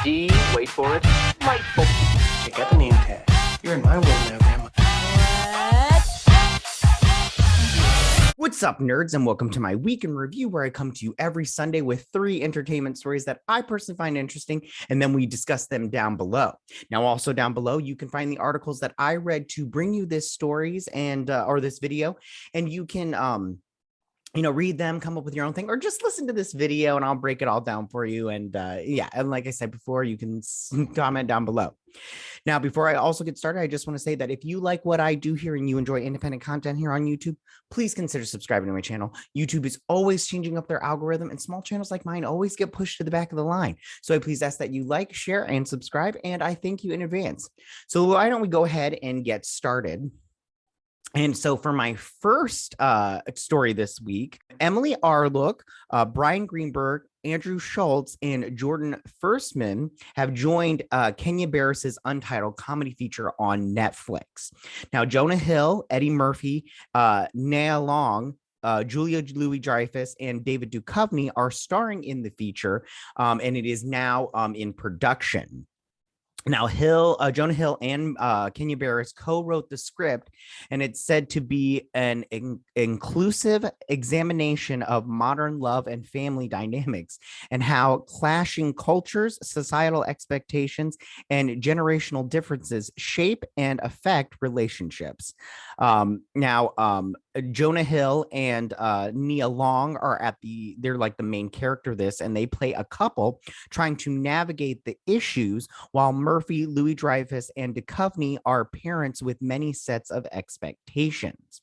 D, wait for it, delightful. Check out the name tag. You're in my world now, Grandma. What's up, nerds, and welcome to my week in review, where I come to you every Sunday with 3 entertainment stories that I personally find interesting, and then we discuss them down below. Now, also down below, you can find the articles that I read to bring you this stories and or this video, and you can read them, come up with your own thing, or just listen to this video and I'll break it all down for you. And yeah, and like I said before, you can comment down below. Now, before I also get started, I just want to say that if you like what I do here and you enjoy independent content here on YouTube, please consider subscribing to my channel. YouTube is always changing up their algorithm, and small channels like mine always get pushed to the back of the line. So I please ask that you like, share, and subscribe, and I thank you in advance. So why don't we go ahead and get started? And so for my first story this week, Emily Arlook, Brian Greenberg, Andrew Schulz, and Jordan Firstman have joined Kenya Barris's untitled comedy feature on Netflix. Now, Jonah Hill, Eddie Murphy, Nia Long, Julia Louis-Dreyfus, and David Duchovny are starring in the feature, and it is now in production. Now, Jonah Hill and Kenya Barris co-wrote the script, and it's said to be an inclusive examination of modern love and family dynamics and how clashing cultures, societal expectations, and generational differences shape and affect relationships. Jonah Hill and Nia Long are they're like the main character of this, and they play a couple trying to navigate the issues, while Murphy, Louis-Dreyfus, and Duchovny are parents with many sets of expectations.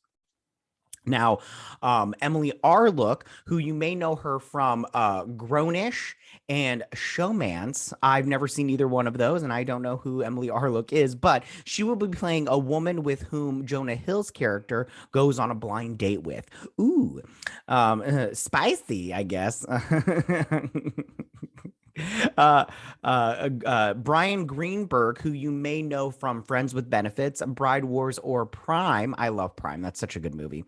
Now, Emily Arlook, who you may know her from Grownish and Showmance. I've never seen either one of those, and I don't know who Emily Arlook is, but she will be playing a woman with whom Jonah Hill's character goes on a blind date with. Ooh, spicy, I guess. Brian Greenberg, who you may know from Friends with Benefits, Bride Wars, or Prime. I love Prime. That's such a good movie.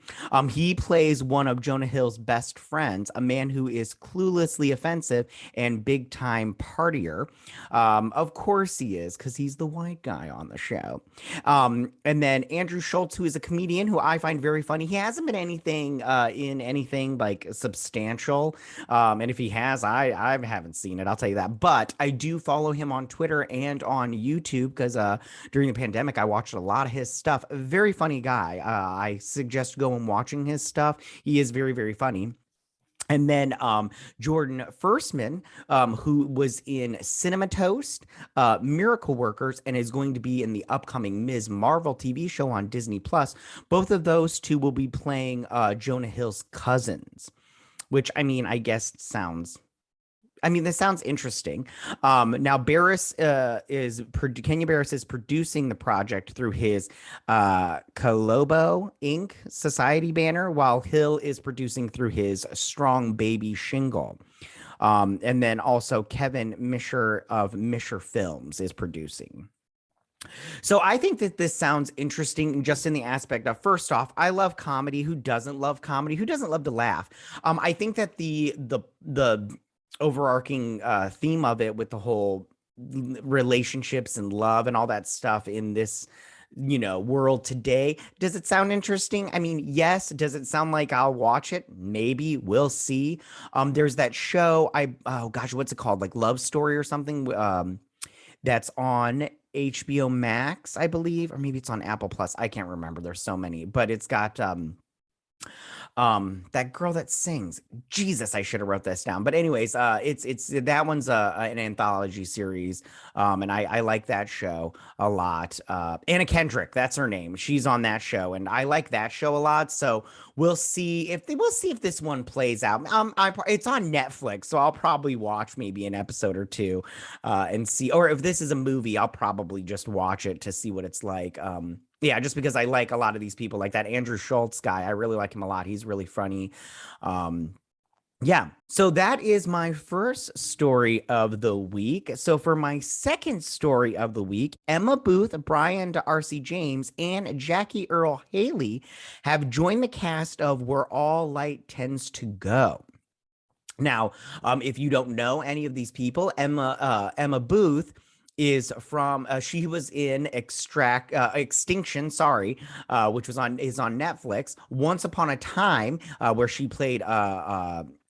He plays one of Jonah Hill's best friends, a man who is cluelessly offensive and big time partier. Of course he is, because he's the white guy on the show. And then Andrew Schulz, who is a comedian who I find very funny. He hasn't been in anything like substantial. And if he has, I haven't seen it. I'll tell you that, but I do follow him on Twitter and on YouTube because during the pandemic I watched a lot of his stuff. Very funny guy. I suggest going and watching his stuff. He is very, very funny. And then Jordan Firstman, who was in Cinema Toast, Miracle Workers, and is going to be in the upcoming Ms. Marvel TV show on Disney+. Both of those two will be playing Jonah Hill's cousins, which, I mean, I guess sounds... this sounds interesting. Now, Kenya Barris is producing the project through his Colobo Inc. Society banner, while Hill is producing through his Strong Baby Shingle. And then also Kevin Misher of Misher Films is producing. So I think that this sounds interesting just in the aspect of, first off, I love comedy. Who doesn't love comedy? Who doesn't love to laugh? I think that the overarching theme of it, with the whole relationships and love and all that stuff in this world today, does it sound interesting? I mean, yes. Does it sound like I'll watch it? Maybe. We'll see. There's that show, oh gosh, what's it called, like Love Story or something, that's on HBO Max, I believe, or maybe it's on Apple Plus. I can't remember. There's so many, but it's got that girl that sings. Jesus, I should have wrote this down. But anyways, it's that one's an anthology series, and I like that show a lot. Anna Kendrick, that's her name. She's on that show, and I like that show a lot. So we'll see if this one plays out. It's on Netflix, so I'll probably watch maybe an episode or two, and see. Or if this is a movie, I'll probably just watch it to see what it's like. Yeah, just because I like a lot of these people, like that Andrew Schulz guy. I really like him a lot. He's really funny. Yeah, so that is my first story of the week. So for my second story of the week, Emma Booth, Brian D'Arcy James, and Jackie Earle Haley have joined the cast of Where All Light Tends to Go. Now, if you don't know any of these people, Emma Booth she was in Extinction, sorry, which is on Netflix. Once Upon a Time, where she played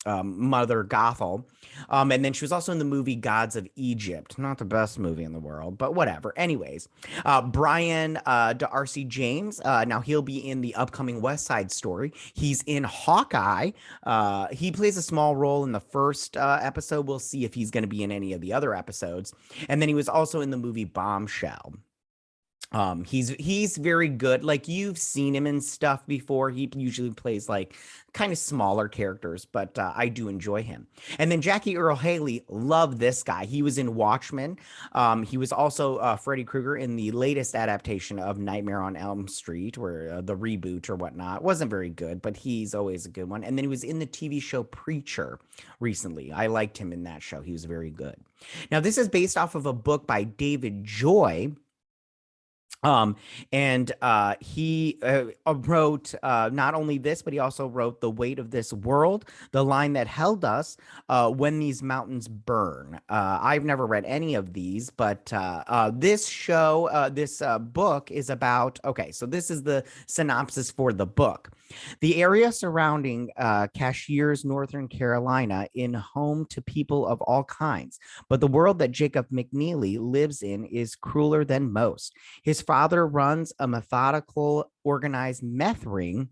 Mother Gothel. And then she was also in the movie Gods of Egypt. Not the best movie in the world, but whatever. Anyways, Brian D'Arcy James. Now he'll be in the upcoming West Side Story. He's in Hawkeye. He plays a small role in the first episode. We'll see if he's going to be in any of the other episodes. And then he was also in the movie Bombshell. He's very good. Like, you've seen him in stuff before. He usually plays like kind of smaller characters, but I do enjoy him. And then Jackie Earle Haley, love this guy. He was in Watchmen. He was also Freddy Krueger in the latest adaptation of Nightmare on Elm Street, where the reboot or whatnot wasn't very good, but he's always a good one. And then he was in the TV show Preacher recently. I liked him in that show. He was very good. Now, this is based off of a book by David Joy. And he wrote not only this, but he also wrote The Weight of This World, The Line That Held Us, When These Mountains Burn. I've never read any of these, but this book is about, okay, so this is the synopsis for the book. The area surrounding Cashiers, Northern Carolina, in home to people of all kinds. But the world that Jacob McNeely lives in is crueler than most. His father runs a methodical, organized meth ring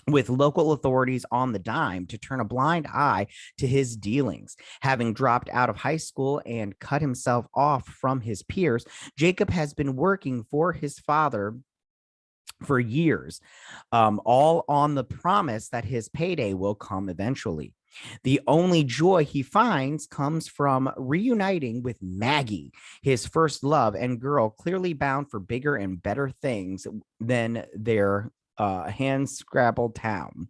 with local authorities on the dime to turn a blind eye to his dealings. Having dropped out of high school and cut himself off from his peers, Jacob has been working for his father for years, all on the promise that his payday will come eventually. The only joy he finds comes from reuniting with Maggie, his first love and girl, clearly bound for bigger and better things than their hand-scrabbled town.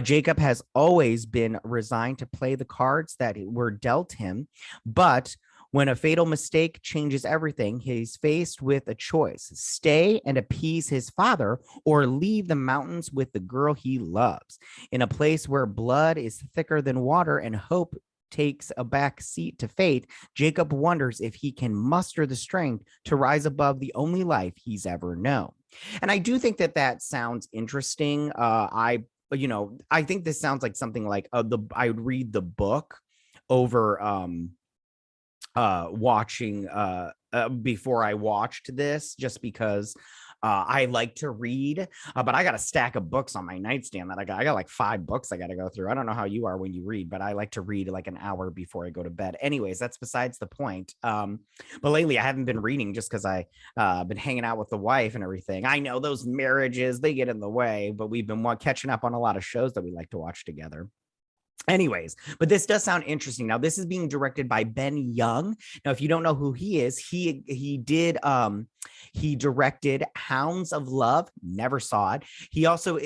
Jacob has always been resigned to play the cards that were dealt him, but when a fatal mistake changes everything, he's faced with a choice: stay and appease his father, or leave the mountains with the girl he loves. In a place where blood is thicker than water and hope takes a back seat to fate, Jacob wonders if he can muster the strength to rise above the only life he's ever known. And I do think that sounds interesting. I think this sounds like something like I would read the book over watching before I watched this, just because I like to read, but I got a stack of books on my nightstand that I got like 5 books I got to go through. I don't know how you are when you read, but I like to read like an hour before I go to bed. Anyways, that's besides the point. But lately I haven't been reading just because I been hanging out with the wife and everything. I know those marriages, they get in the way, but we've been catching up on a lot of shows that we like to watch together. Anyways, but this does sound interesting. Now, this is being directed by Ben Young. Now, if you don't know who he is, he directed Hounds of Love. Never saw it. He also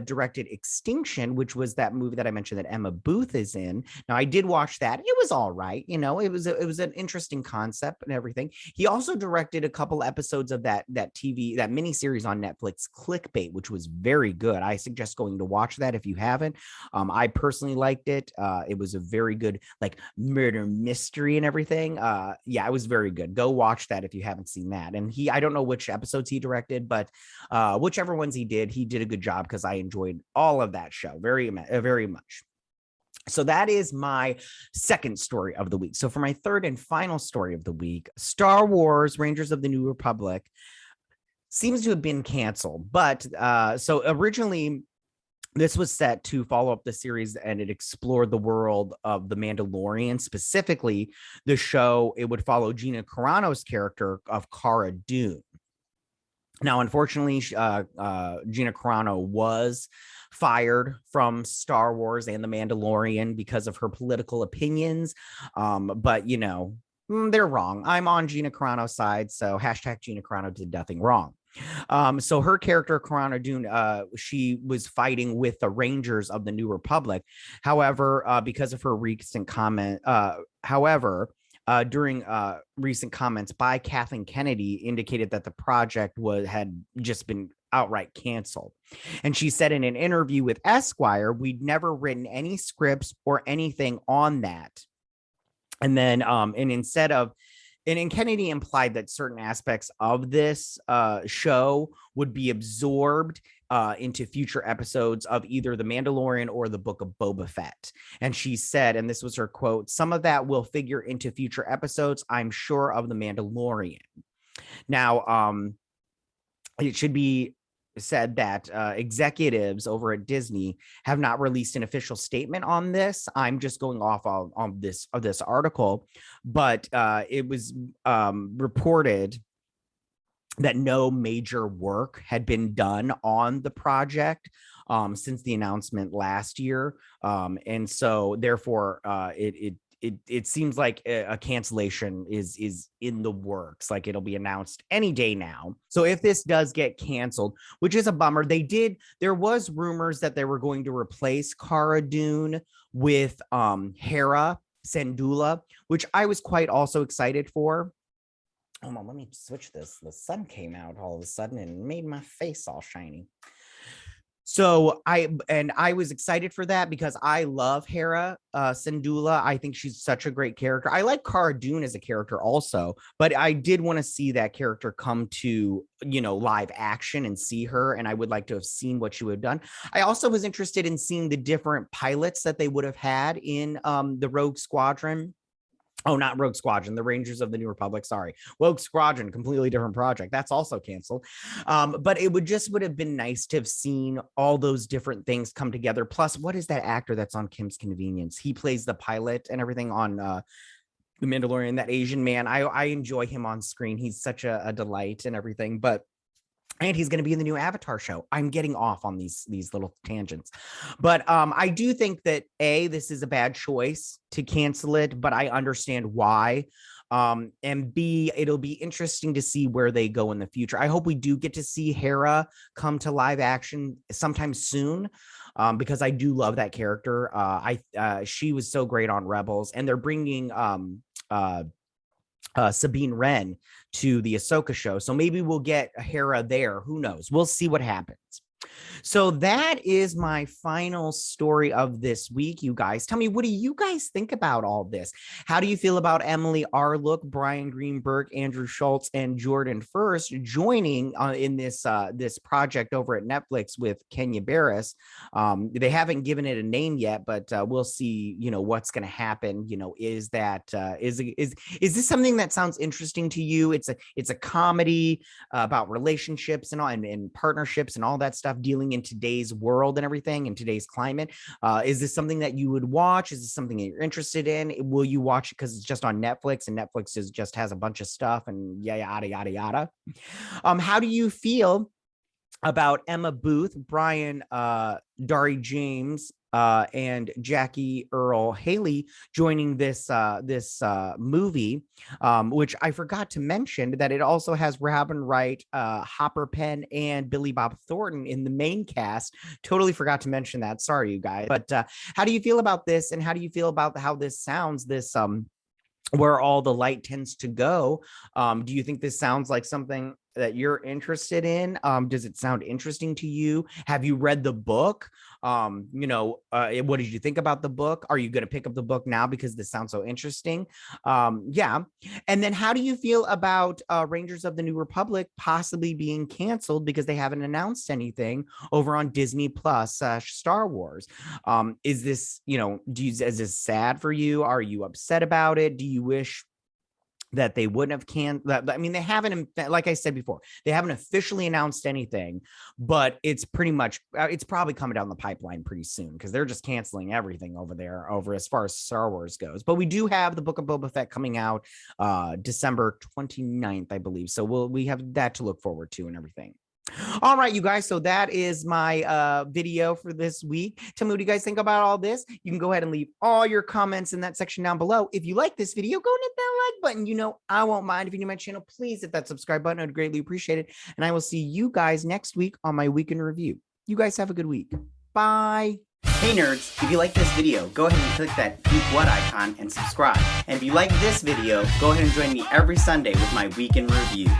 directed Extinction, which was that movie that I mentioned that Emma Booth is in. Now, I did watch that. It was all right. You know, it was an interesting concept and everything. He also directed a couple episodes of that miniseries on Netflix, Clickbait, which was very good. I suggest going to watch that if you haven't. I personally liked it. It was a very good like murder mystery and everything. Yeah, it was very good. Go watch that if you haven't seen that. And I don't know which episodes he directed, but whichever ones he did a good job, because I enjoyed all of that show very much. So that is my second story of the week. So for my third and final story of the week, Star Wars Rangers of the New Republic seems to have been canceled. But so originally, this was set to follow up the series, and it explored the world of The Mandalorian. Specifically, the show, it would follow Gina Carano's character of Cara Dune. Now, unfortunately, Gina Carano was fired from Star Wars and The Mandalorian because of her political opinions. But, you know, they're wrong. I'm on Gina Carano's side, so hashtag Gina Carano did nothing wrong. So her character, Cara Dune, she was fighting with the Rangers of the New Republic. However, because of her recent comment, during recent comments by Kathleen Kennedy indicated that the project had just been outright canceled. And she said in an interview with Esquire, we'd never written any scripts or anything on that. And then, and Kennedy implied that certain aspects of this show would be absorbed into future episodes of either The Mandalorian or the Book of Boba Fett. And she said, and this was her quote, "Some of that will figure into future episodes, I'm sure, of The Mandalorian." Now, it should be said that executives over at Disney have not released an official statement on this. I'm just going off of this article, but it was reported that no major work had been done on the project since the announcement last year, and so therefore it seems like a cancellation is in the works. Like it'll be announced any day now. So if this does get canceled, which is a bummer, there was rumors that they were going to replace Cara Dune with Hera Syndulla, which I was quite also excited for. Hold on, let me switch this. The sun came out all of a sudden and made my face all shiny. So I was excited for that because I love Hera Syndulla. I think she's such a great character. I like Cara Dune as a character also, but I did want to see that character come to, live action and see her. And I would like to have seen what she would have done. I also was interested in seeing the different pilots that they would have had in the Rogue Squadron. Oh, not Rogue Squadron, the Rangers of the New Republic. Sorry. Rogue Squadron, completely different project. That's also canceled. But it would have been nice to have seen all those different things come together. Plus, what is that actor that's on Kim's Convenience? He plays the pilot and everything on The Mandalorian, that Asian man. I enjoy him on screen. He's such a delight and everything. And he's going to be in the new Avatar show. I'm getting off on these little tangents. But I do think that this is a bad choice to cancel it, but I understand why. And B, it'll be interesting to see where they go in the future. I hope we do get to see Hera come to live action sometime soon, because I do love that character. She was so great on Rebels, and they're bringing Sabine Wren to the Ahsoka show. So maybe we'll get Hera there. Who knows? We'll see what happens. So that is my final story of this week, you guys. Tell me, what do you guys think about all this? How do you feel about Emily Arlook, Brian Greenberg, Andrew Schulz, and Jordan First joining in this project over at Netflix with Kenya Barris? They haven't given it a name yet, but we'll see, what's going to happen. Is this something that sounds interesting to you? It's a comedy about relationships and all, and partnerships and all that stuff, dealing in today's world and everything, in today's climate. Is this something that you would watch? Is this something that you're interested in? Will you watch it because it's just on Netflix, and Netflix just has a bunch of stuff and yada yada yada? How do you feel about Emma Booth, Brian Dari James, and Jackie Earle Haley joining this movie, which I forgot to mention that it also has Robin Wright, Hopper Penn, and Billy Bob Thornton in the main cast. Totally forgot to mention that. Sorry, you guys. But how do you feel about this, and how do you feel about how this sounds? Where all the light tends to go. Do you think this sounds like something that you're interested in? Does it sound interesting to you? Have you read the book? What did you think about the book? Are you going to pick up the book now because this sounds so interesting? Yeah. And then how do you feel about Rangers of the New Republic possibly being canceled because they haven't announced anything over on Disney Plus / Star Wars? Is this, is this sad for you? Are you upset about it? Do you wish that they wouldn't have they haven't, like I said before, they haven't officially announced anything, but it's probably coming down the pipeline pretty soon, because they're just canceling everything over as far as Star Wars goes. But we do have the Book of Boba Fett coming out December 29th, I believe. So we have that to look forward to and everything. All right, you guys. So that is my video for this week. Tell me what you guys think about all this. You can go ahead and leave all your comments in that section down below. If you like this video, go and hit that like button. I won't mind. If you're new to my channel, please hit that subscribe button. I'd greatly appreciate it. And I will see you guys next week on my week in review. You guys have a good week. Bye. Hey nerds, if you like this video, go ahead and click that geek what icon and subscribe. And if you like this video, go ahead and join me every Sunday with my week in review.